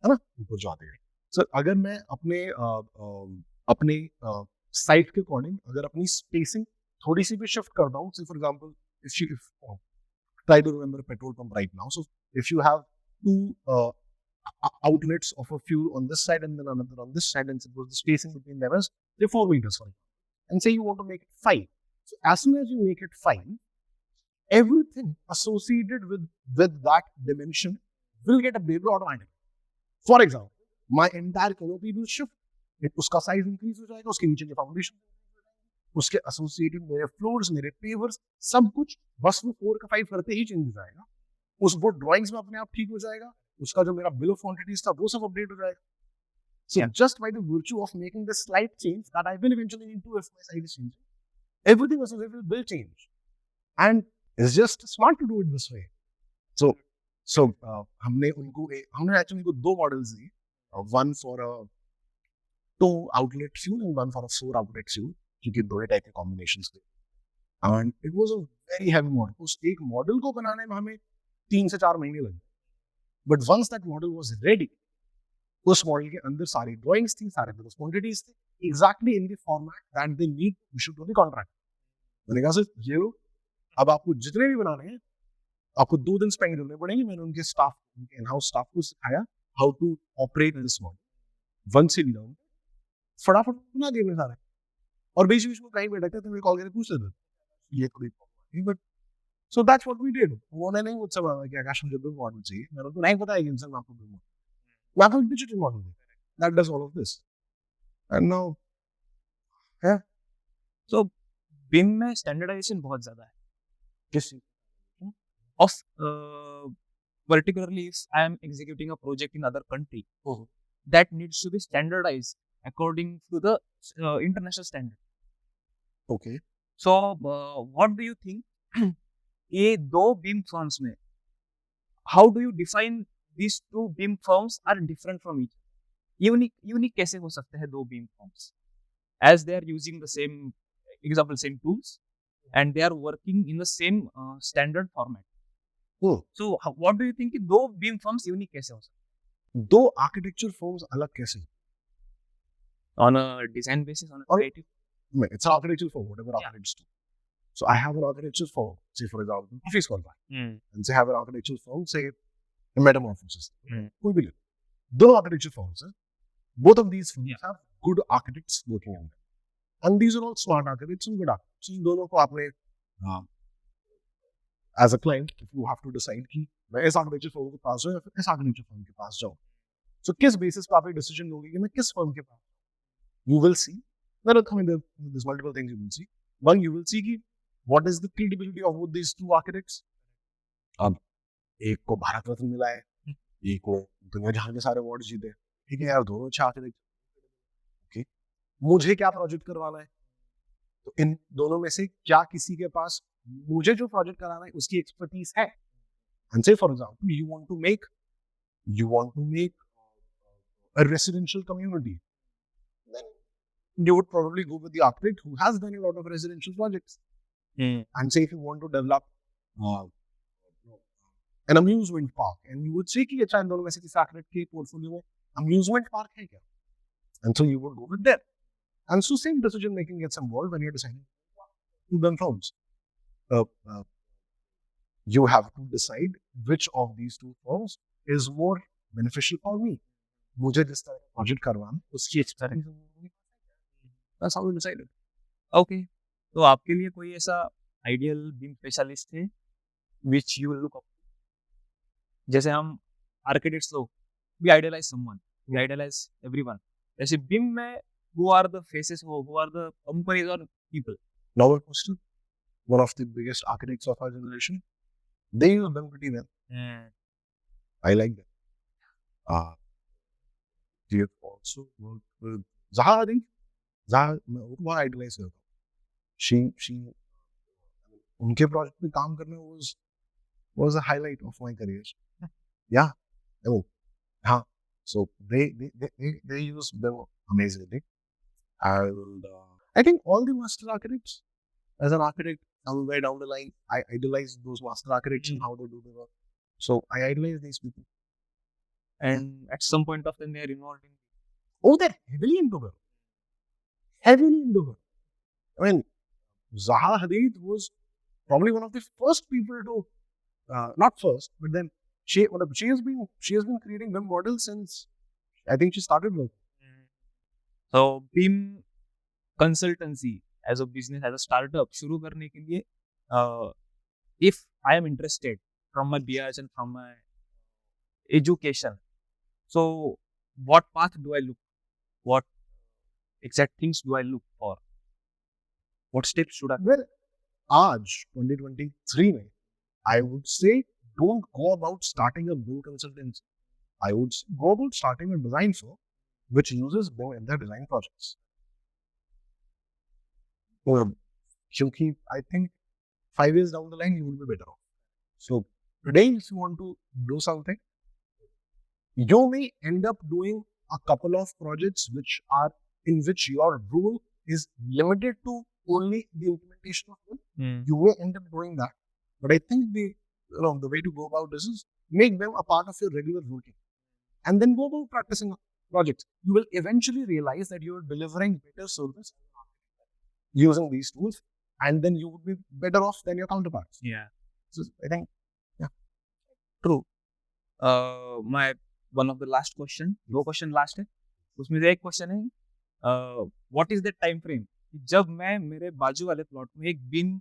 ना, ऊपर जाते हैं. सर अगर मैं अपने साइट के अकॉर्डिंग अगर अपनी स्पेसिंग थोड़ी सी भी शिफ्ट करता हूँ, for example if try to remember petrol pump right now, so if you have 2 outlets of a fuel on this side and then another on this side, and suppose the spacing between them is 4 meters, for example, and say you want to make it 5. So as soon as you make it 5, everything associated with that dimension will get updated automatically. For example, my entire canopy will shift. उसका size increase हो जाएगा, उसके नीचे के foundation, उसके associated मेरे floors, मेरे pavers, सब कुछ बस वो 4 का 5 करते ही change हो जाएगा. वो drawings में अपने आप ठीक हो जाएगा. उसका जो मेरा bill of quantities था वो सब update हो जाएगा. So just by the virtue of making this slight change that I will eventually need to if my site is changing, everything associated will change. And it's just smart to do it this way. So हमने actually उनको 2 models दिए, one for a 2 outlet fuel and one for a 4 outlet fuel, क्योंकि 2 type के combinations थे. And it was a very heavy model. उस एक model को बनाने में हमें 3 से 4 महीने लगे. But once that model was ready, उस मॉडल के अंदर सारी ड्राइंग्स थी, सारे बिल ऑफ क्वांटिटीज थे, exactly in the format that they need to issue to the contract. मैंने कहा सर ये लो, अब आपको जितने भी बनाने हैं आपको 2 दिन स्पेंड करने पड़ेंगे। मैंने उनके स्टाफ, उनके इन हाउस स्टाफ को सिखाया how to operate this model. Once in learn, फटाफट बना दिए सारे। और बीच बीच में कहीं बैठा था तो मैं कॉल करके पूछ लेता ये थोड़ी problem, but so that's what we did. उन्होंने नहीं मुझसे मांगा कि आकाश मुझे बिल मॉडल चाहिए, मैंने तो नहीं पता है कि मैं आपको बिल मॉडल, मैं आपको डिजिटल मॉडल दूं that does all of this and now है। So BIM में स्टैंडर्डाइजेशन बहुत ज्यादा है। किस Of particularly if I am executing a project in other country, that needs to be standardized according to the international standard. Okay So what do you think? ये दो BIM firms में, how do you define these two BIM firms are different from each other? Unique कैसे हो सकते हैं दो BIM firms? As they are using the same example, same tools, and they are working in the same standard format. So what do you think कि दो BIM firms unique कैसे हो सकते दो आर्किटेक्चर फर्म्स अलग कैसे? हैं? On a design basis, on a Or- creative. It's an architectural firm, whatever Yeah. architects do. So I have an architectural firm, say for example, office called that, and say have an architectural firm, say Metamorphosis. कोई भी ले, दो architecture firms हैं. Both of these firms have good architects working on them, and these are all smart architects and good architects. इन दोनों को आपने as a client, if you have to decide कि मैं इस architecture firm के पास जाऊँ या फिर इस architecture firm के पास जाऊँ, so किस basis पे आप एक decision लोगे कि मैं किस firm के पास? You will see. There's multiple things you will see. One, you will see कि what is the credibility of both these two architects. अब एक को भारत रत्न मिला है, एक को दुनिया जहां के सारे अवार्ड जीते, ठीक है यार, दोनों अच्छे आर्किटेक्ट। ओके, मुझे क्या प्रोजेक्ट करवाना है, तो इन दोनों में से क्या किसी के पास मुझे जो प्रोजेक्ट कराना है उसकी एक्सपर्टीज है? एंड से for example you want to make a residential community, then you would probably go with the architect who has done a lot of residential projects. And say if you want to develop an amusement park, and you would say कि अच्छा इन दोनों में से किसी architect के portfolio में amusement park है क्या? And so you would go with that. And so same decision making gets involved when you're deciding two BIM firms. You have to decide which of these two firms is more beneficial for me. मुझे जिस तरह का project करवाना उसकी expertise होगी। That's how we decided. Okay. तो आपके लिए कोई ऐसा ideal BIM specialist है which you will look up to? जैसे हम architects लोग, we idealize someone, we idealize everyone. जैसे BIM में who are the faces, who are the companies or people? Now a question. One of the biggest architects of our generation, they use them pretty well. I like that. They have also worked with Zaha, I think. Zaha, मैं उनको बहुत idolize करता हूँ. She, उनके project पे काम करना was a highlight of my career. Yeah. Oh, हाँ. So they use them amazingly. And I think all the master architects, as an architect, somewhere down the line, I idolize those master architects and how they do the work. So I idolize these people. And at some point of time they are involved in. Oh, they're heavily into it. Heavily into it. I mean, Zaha Hadid was probably one of the first people to, not first, but then she has been creating BIM models since I think she started work. So BIM consultancy as a business, as a startup शुरू करने के लिए, if I am interested from my BIS and from my education, so what path do I look? What exact things do I look for? What steps should I? Well, आज 2023 में, I would say don't go about starting a BIM consultancy. I would say go about starting a design firm which uses BIM in their design projects. Because I think 5 years down the line you will be better off. So today, if you want to do something, you may end up doing a couple of projects in which your role is limited to only the implementation of BIM. You may end up doing that, but I think the way to go about this is make them a part of your regular routine, and then go about practicing projects, you will eventually realize that you're delivering better service using these tools, and then you would be better off than your counterparts. Yeah. So I think, True. My one of the last question, 2 question last है, उसमें से एक question है, what is the time frame जब मैं मेरे बाजू वाले प्लॉट में एक बीम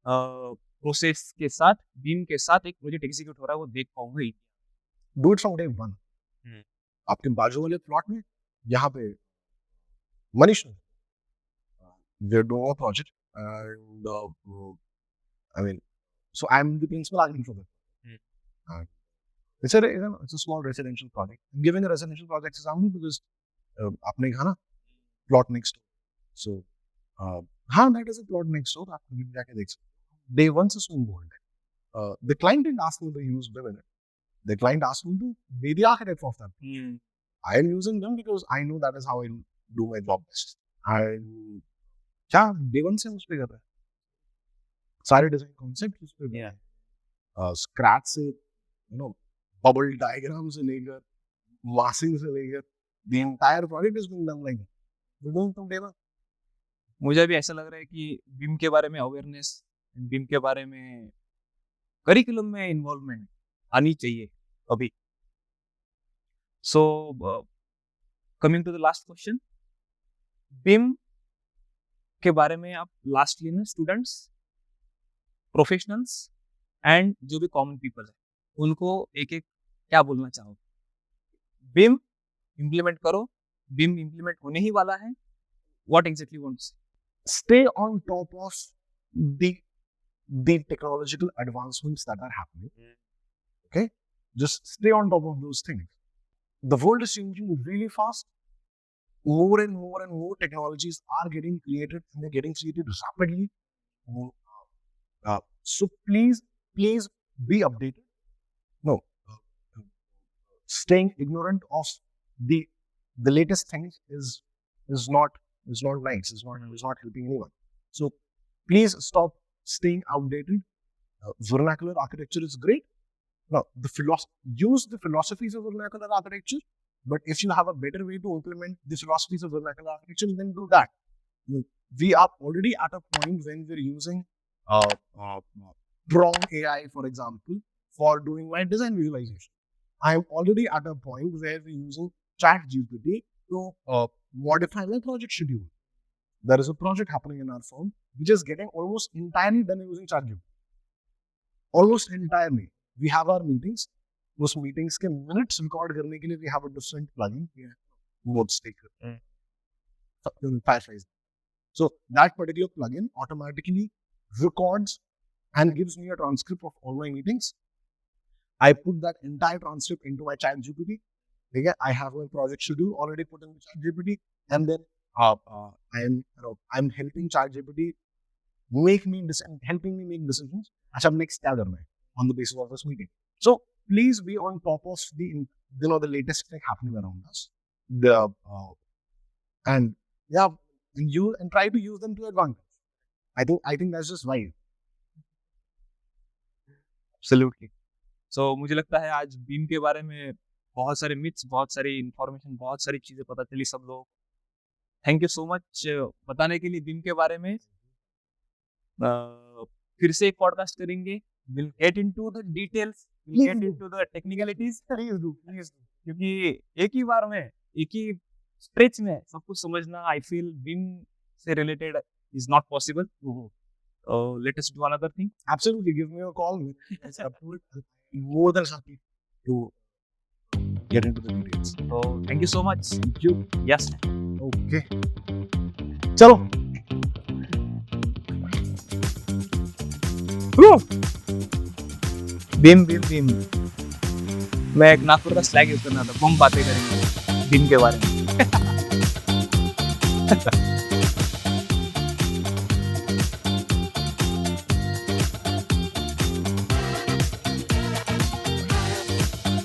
प्रोसेस के साथ एक प्रोजेक्ट एग्जीक्यूट हो रहा है वो देख पाऊंगा? do it from day one. आपके बाजू वाले प्लॉट में यहाँ पे Manish they're doing a project, and I mean, so I'm the principal architect for that. It's a small residential project. I'm giving a residential project example because आपने कहा ना plot next door. So हाँ, that is a plot next door. आप कभी भी जाके देख सकते हो. Day one से swing board है. The client didn't ask me to use BIM in it. The client asked me to be the architect of that. I am using them because I know that is how I do my job best. And क्या day one से हम उस पे कर रहे हैं. सारे design concept उस पे स्क्रैच से, बबल डायग्राम से लेकर मासिंग से लेकर the entire project is being done like that. We're doing from day one. मुझे भी ऐसा लग रहा है कि बीम के बारे में अवेयरनेस, बीम के बारे में करिकुलम में इन्वॉल्वमेंट आनी चाहिए अभी. So coming to the last question, BIM के बारे में आप लास्टली ना स्टूडेंट्स, प्रोफेशनल्स एंड जो भी कॉमन पीपल है उनको एक एक क्या बोलना चाहो? बीम इम्प्लीमेंट करो, बीम इम्प्लीमेंट होने ही वाला है. व्हाट एग्जैक्टली वांट टू से? Stay on top of the technological advancements that are happening. Okay, just stay on top of those things. The world is changing really fast. More and more technologies are getting created, and they're getting created rapidly. So please be updated. No, staying ignorant of the latest things is not nice. It's not helping anyone. So please stop staying outdated. Vernacular architecture is great. Now, use the philosophies of vernacular architecture, but if you have a better way to implement the philosophies of vernacular architecture, then do that. We are already at a point when we're using Prong AI, for example, for doing my design visualization. I'm already at a point where we're using ChatGPT to modify my project schedule. There is a project happening in our firm which is getting almost entirely done using ChatGPT. Almost entirely. We have our meetings. Those meetings के minutes record करने के लिए we have a different plugin. Notes taker. Paralysis. So that particular plugin automatically records and gives me a transcript of all my meetings. I put that entire transcript into my ChatGPT. I have my project schedule already put in the ChatGPT, and then I'm helping ChatGPT helping me make decisions. अच्छा next क्या करना है on the basis of this meeting. So please be on top of the latest thing happening around us. And try to use them to advantage. I think that's just right. Absolutely. So मुझे लगता है आज BIM के बारे में बहुत सारे myths, बहुत सारी इंफॉर्मेशन, बहुत सारी चीजें पता चली सब लोग. थैंक यू सो मच बताने के लिए बीम के बारे में. फिर से एक पॉडकास्ट करेंगे. We'll get into the details. We'll get into the technicalities. Please do. क्योंकि एक ही बार में, एक ही स्ट्रेच में सब कुछ समझना, I feel बीम से related is not possible. Let us do another thing. Absolutely, give me a call. More than happy to get into the details. So thank you so much. Thank you. Yes. Okay. चलो. Beam. मैं एक नागपुर का slag use करना था. हम बातें करेंगे beam के बारे में.